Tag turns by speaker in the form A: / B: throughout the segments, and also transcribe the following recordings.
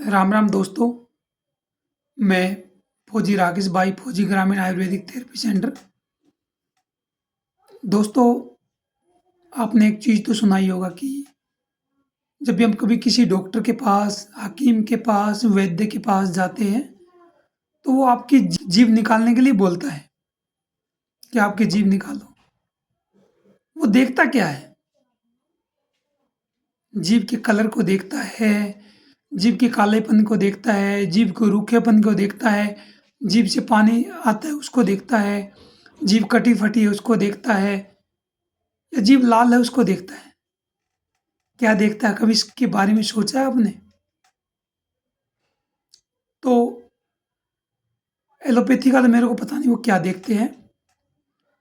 A: राम राम दोस्तों। मैं फौजी राकेश भाई, फौजी ग्रामीण आयुर्वेदिक थेरेपी सेंटर। दोस्तों, आपने एक चीज़ तो सुना ही होगा कि जब भी हम कभी किसी डॉक्टर के पास, हकीम के पास, वैद्य के पास जाते हैं, तो वो आपकी जीभ निकालने के लिए बोलता है कि आपकी जीभ निकालो। वो देखता क्या है? जीभ के कलर को देखता है, जीभ के कालेपन को देखता है, जीभ के रूखेपन को देखता है, जीभ से पानी आता है उसको देखता है, जीभ कटी-फटी है उसको देखता है, या जीभ लाल है उसको देखता है। क्या देखता है? कभी इसके बारे में सोचा है आपने? तो एलोपैथी का तो मेरे को पता नहीं वो क्या देखते हैं।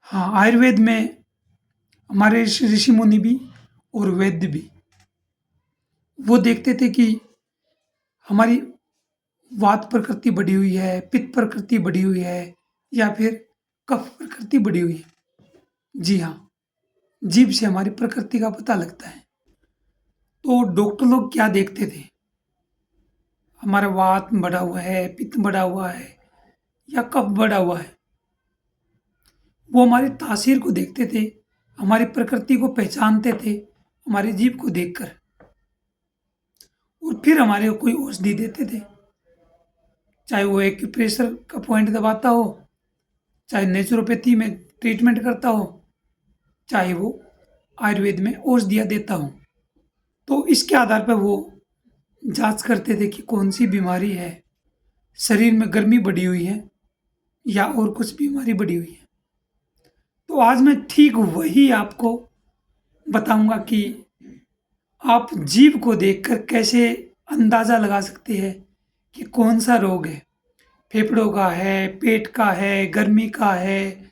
A: हाँ, आयुर्वेद में हमारे ऋषि मुनि भी और वैद्य भी वो देखते थे कि हमारी वात प्रकृति बढ़ी हुई है, पित्त प्रकृति बढ़ी हुई है, या फिर कफ प्रकृति बढ़ी हुई है। जी हाँ, जीभ से हमारी प्रकृति का पता लगता है। तो डॉक्टर लोग क्या देखते थे? हमारा वात बढ़ा हुआ है, पित्त बढ़ा हुआ है, या कफ बढ़ा हुआ है। वो हमारी तासीर को देखते थे, हमारी प्रकृति को पहचानते थे, हमारी जीभ को देखकर, और फिर हमारे को कोई औषधि देते थे। चाहे वो एक्यूप्रेशर का पॉइंट दबाता हो, चाहे नेचुरोपैथी में ट्रीटमेंट करता हो, चाहे वो आयुर्वेद में औषधियाँ देता हो। तो इसके आधार पर वो जाँच करते थे कि कौन-सी बीमारी है, शरीर में गर्मी बढ़ी हुई है या और कुछ बीमारी बढ़ी हुई है। तो आज मैं ठीक वही आपको बताऊँगा कि आप जीभ को देखकर कैसे अंदाज़ा लगा सकते हैं कि कौन-सा रोग है। फेफड़ों का है, पेट का है, गर्मी का है,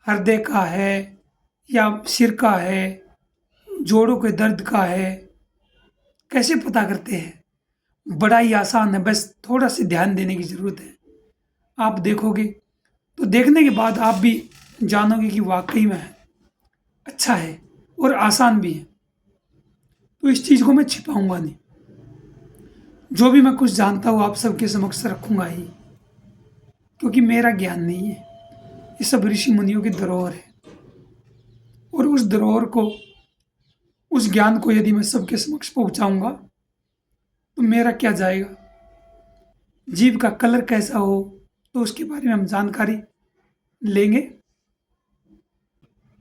A: हृदय का है, या सिर का है, जोड़ों के दर्द का है। कैसे पता करते हैं? बड़ा ही आसान है, बस थोड़ा-सा ध्यान देने की ज़रूरत है। आप देखोगे, तो देखने के बाद आप भी जानोगे कि वाक़ई में अच्छा है और आसान भी है। तो इस चीज़ को मैं छिपाऊँगा नहीं। जो भी मैं कुछ जानता हूँ आप सबके समक्ष रखूँगा ही, क्योंकि मेरा ज्ञान नहीं है। ये सब ऋषि मुनियों की धरोहर है, और उस धरोहर को, उस ज्ञान को यदि मैं सबके समक्ष पहुँचाऊँगा, तो मेरा क्या जाएगा? जीभ का कलर कैसा हो, तो उसके बारे में हम जानकारी लेंगे।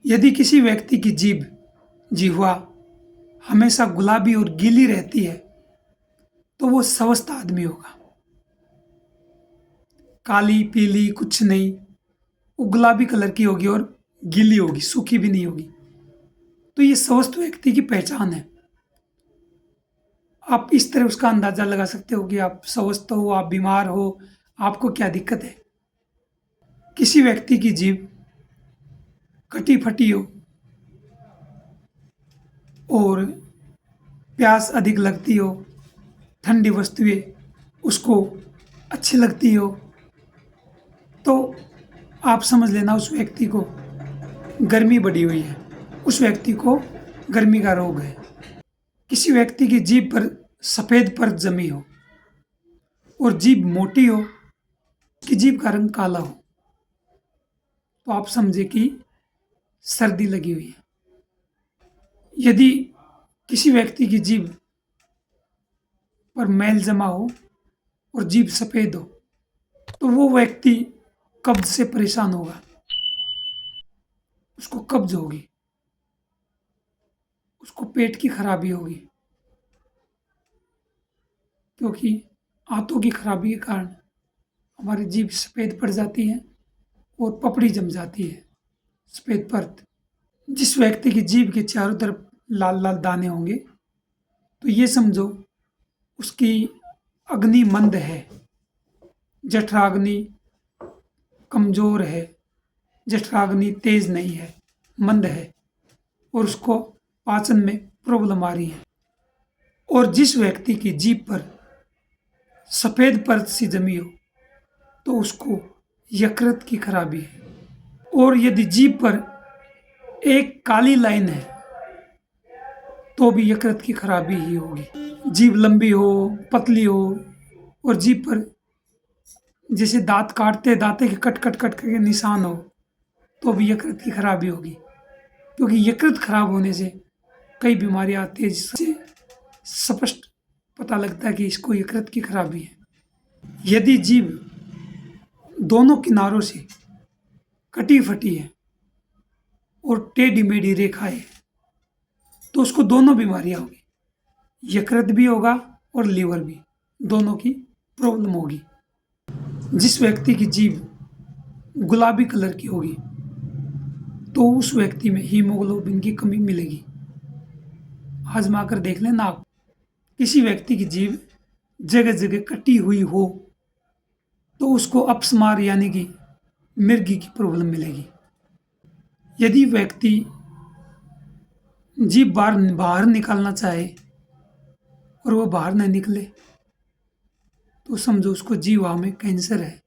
A: यदि किसी व्यक्ति की जीभ, जिह्वा हमेशा गुलाबी और गीली रहती है, तो वो स्वस्थ आदमी होगा। काली, पीली कुछ नहीं, वो गुलाबी कलर की होगी और गीली होगी, सूखी भी नहीं होगी। तो ये स्वस्थ व्यक्ति की पहचान है। आप इस तरह उसका अंदाज़ा लगा सकते हो कि आप स्वस्थ हो, आप बीमार हो, आपको क्या दिक्कत है। किसी व्यक्ति की जीभ कटी-फटी हो और प्यास अधिक लगती हो, ठंडी वस्तुएँ उसको अच्छी लगती हो, तो आप समझ लेना उस व्यक्ति को गर्मी बढ़ी हुई है, उस व्यक्ति को गर्मी का रोग है। किसी व्यक्ति की जीभ पर सफ़ेद परत जमी हो और जीभ मोटी हो, उसकी जीभ का रंग काला हो, तो आप समझे कि सर्दी लगी हुई है। यदि किसी व्यक्ति की जीभ पर मैल जमा हो और जीभ सफ़ेद हो, तो वो व्यक्ति कब्ज़ से परेशान होगा, उसको कब्ज़ होगी, उसको पेट की खराबी होगी, क्योंकि आंतों की खराबी के कारण हमारी जीभ सफ़ेद पड़ जाती है और पपड़ी जम जाती है, सफ़ेद परत। जिस व्यक्ति की जीभ के चारों तरफ लाल-लाल दाने होंगे, तो ये समझो उसकी अग्नि मंद है, जठराग्नि कमज़ोर है, जठराग्नि तेज़ नहीं है, मंद है, और उसको पाचन में प्रॉब्लम आ रही है। और जिस व्यक्ति की जीभ पर सफ़ेद परत सी जमी हो, तो उसको यकृत की खराबी है। और यदि जीभ पर एक काली लाइन है, तो भी यकृत की खराबी ही होगी। जीभ लंबी हो, पतली हो, और जीभ पर जैसे दांत काटते दांते के कट कट कट करके निशान हो, तो भी यकृत की खराबी होगी। क्योंकि यकृत खराब होने से कई बीमारियां आती है, जिससे स्पष्ट पता लगता है कि इसको यकृत की खराबी है। यदि जीभ दोनों किनारों से कटी फटी है और टेढ़ी मेढ़ी रेखा है, तो उसको दोनों बीमारियां होगी, यकृत भी होगा और लीवर भी, दोनों की प्रॉब्लम होगी। जिस व्यक्ति की जीभ गुलाबी कलर की होगी, तो उस व्यक्ति में हीमोग्लोबिन की कमी मिलेगी। आजमा कर देख लेना आप। किसी व्यक्ति की जीभ जगह जगह कटी हुई हो, तो उसको अपस्मार यानी कि मिर्गी की प्रॉब्लम मिलेगी। यदि व्यक्ति जीभ बाहर निकालना चाहे और वो बाहर नहीं निकले, तो समझो उसको जीवा में कैंसर है।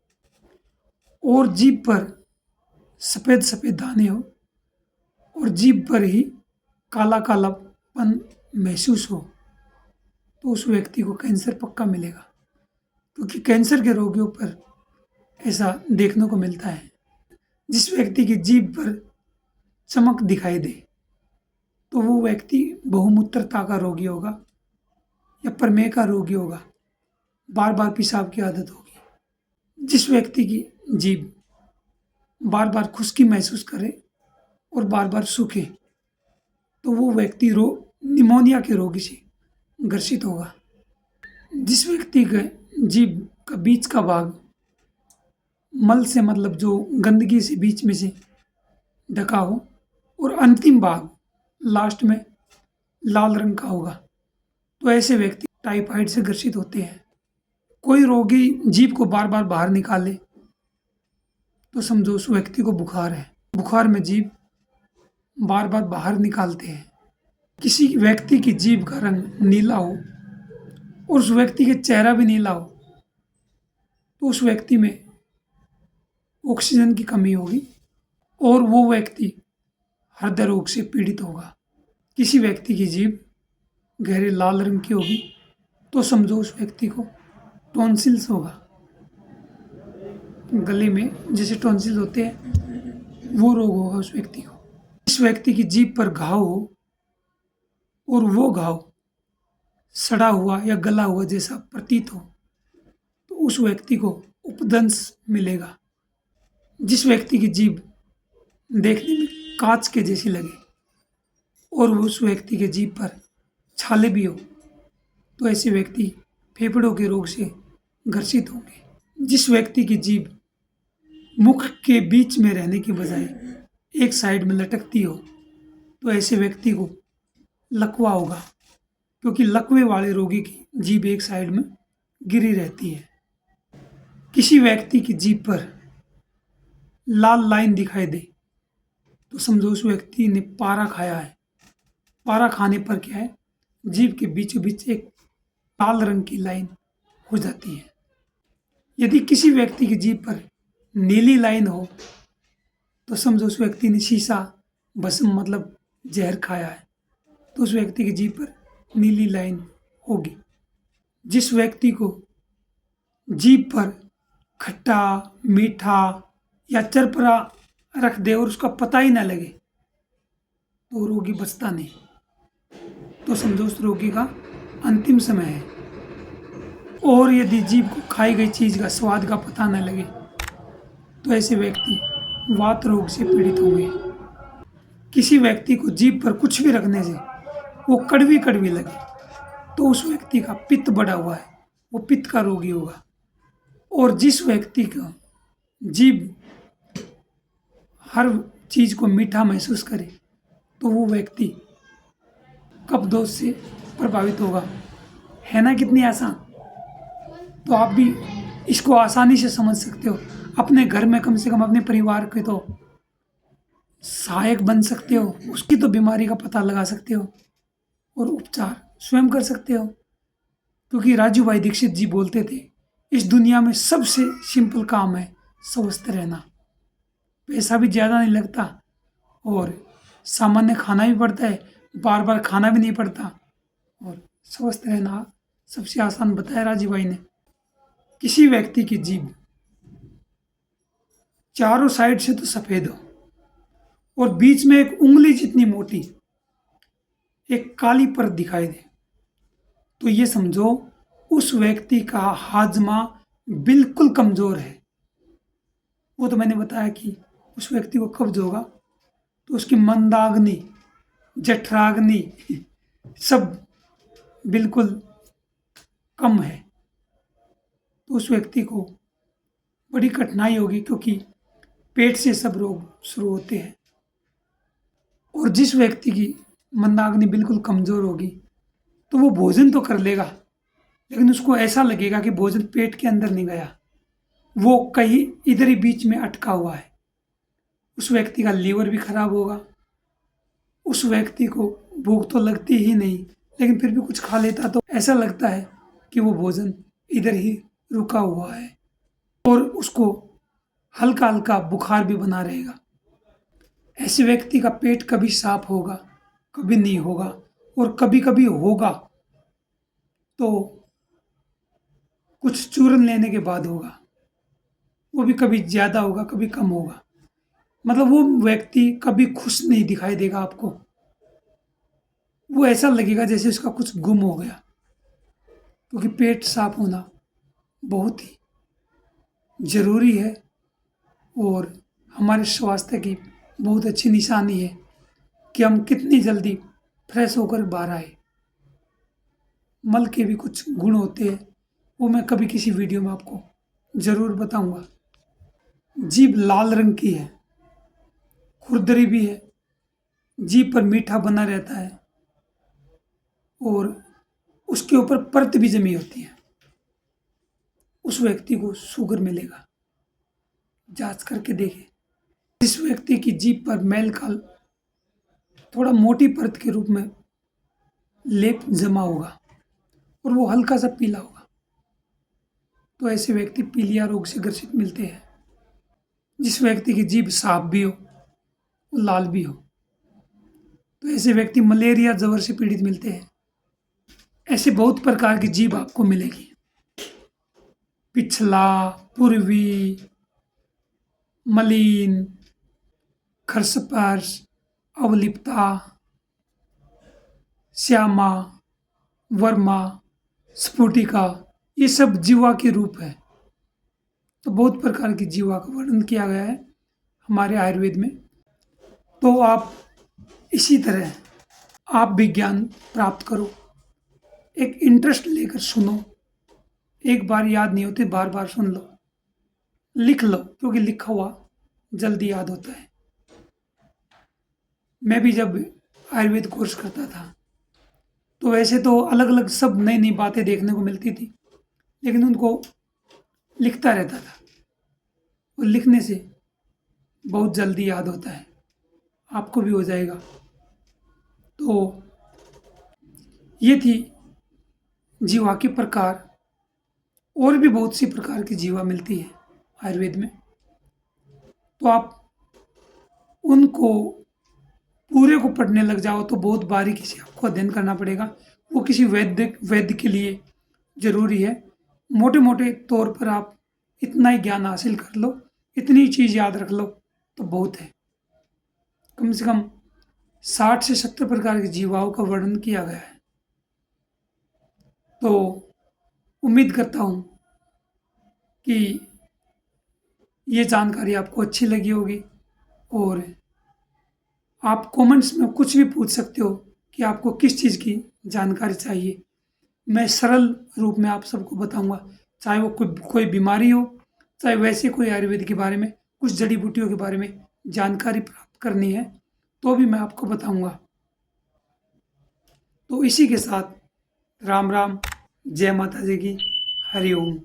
A: और जीभ पर सफ़ेद सफ़ेद दाने हो और जीभ पर ही काला कालापन महसूस हो, तो उस व्यक्ति को कैंसर पक्का मिलेगा। क्योंकि कैंसर के रोगियों पर ऐसा देखने को मिलता है। जिस व्यक्ति की जीभ पर चमक दिखाई दे, तो वो व्यक्ति बहुमूत्रता का रोगी होगा या प्रमेह का रोगी होगा, बार बार पेशाब की आदत होगी। जिस व्यक्ति की जीभ बार बार खुश्की महसूस करे और बार बार सूखे, तो वो व्यक्ति निमोनिया के रोगी से ग्रसित होगा। जिस व्यक्ति के जीभ का बीच का भाग मल से, मतलब जो गंदगी से बीच में से ढका हो, और अंतिम भाग लास्ट में लाल रंग का होगा, तो ऐसे व्यक्ति टाइफाइड से ग्रसित होते हैं। कोई रोगी जीभ को बार बार बाहर निकाले, तो समझो उस व्यक्ति को बुखार है। बुखार में जीभ बार बार बाहर निकालते हैं। किसी व्यक्ति की जीभ का रंग नीला हो और उस व्यक्ति का चेहरा भी नीला हो, तो उस व्यक्ति में ऑक्सीजन की कमी होगी और वो व्यक्ति हृदय रोग से पीड़ित होगा। किसी व्यक्ति की जीभ गहरे लाल रंग की होगी, तो समझो उस व्यक्ति को टॉन्सिल्स होगा। गले में जैसे टॉन्सिल होते हैं, वो रोग होगा उस व्यक्ति को। इस व्यक्ति की जीभ पर घाव हो और वो घाव सड़ा हुआ या गला हुआ जैसा प्रतीत हो, तो उस व्यक्ति को उपदंश मिलेगा। जिस व्यक्ति की जीभ देखने में कांच के जैसी लगे और उस व्यक्ति के जीभ पर छाले भी हो, तो ऐसे व्यक्ति फेफड़ों के रोग से ग्रसित होंगे। जिस व्यक्ति की जीभ मुख के बीच में रहने की बजाय एक साइड में लटकती हो, तो ऐसे व्यक्ति को लकवा होगा। क्योंकि लकवे वाले रोगी की जीभ एक साइड में गिरी रहती है। किसी व्यक्ति की जीभ पर लाल लाइन दिखाई दे, तो समझो उस व्यक्ति ने पारा खाया है। पारा खाने पर क्या है, जीभ के बीचों बीच एक लाल रंग की लाइन हो जाती है। यदि किसी व्यक्ति की जीभ पर नीली लाइन हो, तो समझो उस व्यक्ति ने शीशा भस्म मतलब जहर खाया है, तो उस व्यक्ति की जीभ पर नीली लाइन होगी। जिस व्यक्ति को जीभ पर खट्टा मीठा या चरपरा रख दे और उसका पता ही ना लगे, तो रोगी बचता नहीं, तो समझो उस रोगी का अंतिम समय है। और यदि जीभ को खाई गई चीज़ का स्वाद का पता न लगे, तो ऐसे व्यक्ति वात रोग से पीड़ित होंगे। किसी व्यक्ति को जीभ पर कुछ भी रखने से वो कड़वी कड़वी लगे, तो उस व्यक्ति का पित्त बढ़ा हुआ है, वो पित्त का रोगी होगा। और जिस व्यक्ति का जीभ हर चीज़ को मीठा महसूस करे, तो वो व्यक्ति कफ से प्रभावित होगा। है ना कितनी आसान। तो आप भी इसको आसानी से समझ सकते हो। अपने घर में कम से कम अपने परिवार के तो सहायक बन सकते हो, उसकी तो बीमारी का पता लगा सकते हो और उपचार स्वयं कर सकते हो। क्योंकि राजू भाई दीक्षित जी बोलते थे, इस दुनिया में सबसे सिंपल काम है स्वस्थ रहना। पैसा भी ज़्यादा नहीं लगता और सामान्य खाना भी पड़ता है, बार बार खाना भी नहीं पड़ता, और स्वस्थ रहना सबसे आसान बताया राजू भाई ने। किसी व्यक्ति की जीभ चारों साइड से तो सफेद हो और बीच में एक उंगली जितनी मोटी एक काली परत दिखाई दे, तो ये समझो उस व्यक्ति का हाजमा बिल्कुल कमजोर है। वो तो मैंने बताया कि उस व्यक्ति को कब्ज होगा तो उसकी मंदाग्नि, जठराग्नि सब बिल्कुल कम है, तो उस व्यक्ति को बड़ी कठिनाई होगी, क्योंकि पेट से सब रोग शुरू होते हैं। और जिस व्यक्ति की मंदाग्नि बिल्कुल कमजोर होगी तो वो भोजन तो कर लेगा, लेकिन उसको ऐसा लगेगा कि भोजन पेट के अंदर नहीं गया, वो कहीं इधर ही बीच में अटका हुआ है। उस व्यक्ति का लीवर भी खराब होगा। उस व्यक्ति को भूख तो लगती ही नहीं, लेकिन फिर भी कुछ खा लेता तो ऐसा लगता है कि वो भोजन इधर ही रुका हुआ है, और उसको हल्का हल्का बुखार भी बना रहेगा। ऐसे व्यक्ति का पेट कभी साफ होगा, कभी नहीं होगा, और कभी कभी होगा तो कुछ चूरन लेने के बाद होगा। वो भी कभी ज़्यादा होगा, कभी कम होगा। मतलब वो व्यक्ति कभी खुश नहीं दिखाई देगा आपको। वो ऐसा लगेगा जैसे उसका कुछ गुम हो गया, क्योंकि पेट साफ होना बहुत ही ज़रूरी है और हमारे स्वास्थ्य की बहुत अच्छी निशानी है कि हम कितनी जल्दी फ्रेश होकर बाहर आए। मल के भी कुछ गुण होते हैं, वो मैं कभी किसी वीडियो में आपको ज़रूर बताऊंगा। जीभ लाल रंग की है, खुरदरी भी है, जीभ पर मीठा बना रहता है और उसके ऊपर परत भी जमी होती है। उस व्यक्ति को शुगर मिलेगा, जांच करके देखें। जिस व्यक्ति की जीभ पर मैल का थोड़ा मोटी परत के रूप में लेप जमा होगा और वो हल्का सा पीला होगा, तो ऐसे व्यक्ति पीलिया रोग से ग्रसित मिलते हैं। जिस व्यक्ति की जीभ साफ भी हो, वो लाल भी हो, तो ऐसे व्यक्ति मलेरिया जवर से पीड़ित मिलते हैं। ऐसे बहुत प्रकार की जीभ आपको मिलेगी, पिछला, पूर्वी, मलिन, खरस्पर्श, अवलिप्ता, श्यामा, वर्मा, स्फुटिका, ये सब जीवा के रूप है। तो बहुत प्रकार की जीवा का वर्णन किया गया है हमारे आयुर्वेद में। तो आप इसी तरह आप भी ज्ञान प्राप्त करो, एक इंटरेस्ट लेकर सुनो। एक बार याद नहीं होती, बार बार सुन लो, लिख लो, क्योंकि लिखा हुआ जल्दी याद होता है। मैं भी जब आयुर्वेद कोर्स करता था तो वैसे तो अलग अलग सब नई नई बातें देखने को मिलती थी, लेकिन उनको लिखता रहता था और लिखने से बहुत जल्दी याद होता है। आपको भी हो जाएगा। तो ये थी जीवा के प्रकार। और भी बहुत सी प्रकार की जीवा मिलती है आयुर्वेद में, तो आप उनको पूरे को पढ़ने लग जाओ तो बहुत बारीकी से आपको अध्ययन करना पड़ेगा। वो किसी वैद्य के लिए ज़रूरी है। मोटे मोटे तौर पर आप इतना ही ज्ञान हासिल कर लो, इतनी चीज़ याद रख लो तो बहुत है। कम से कम 60 से 70 प्रकार की जीवाओं का वर्णन किया गया है। तो उम्मीद करता हूँ कि ये जानकारी आपको अच्छी लगी होगी, और आप कमेंट्स में कुछ भी पूछ सकते हो कि आपको किस चीज़ की जानकारी चाहिए। मैं सरल रूप में आप सबको बताऊंगा, चाहे वो कोई बीमारी हो, चाहे वैसे कोई आयुर्वेद के बारे में, कुछ जड़ी बूटियों के बारे में जानकारी प्राप्त करनी है तो भी मैं आपको बताऊंगा। तो इसी के साथ राम राम, जय माता जी की, हरि ओम।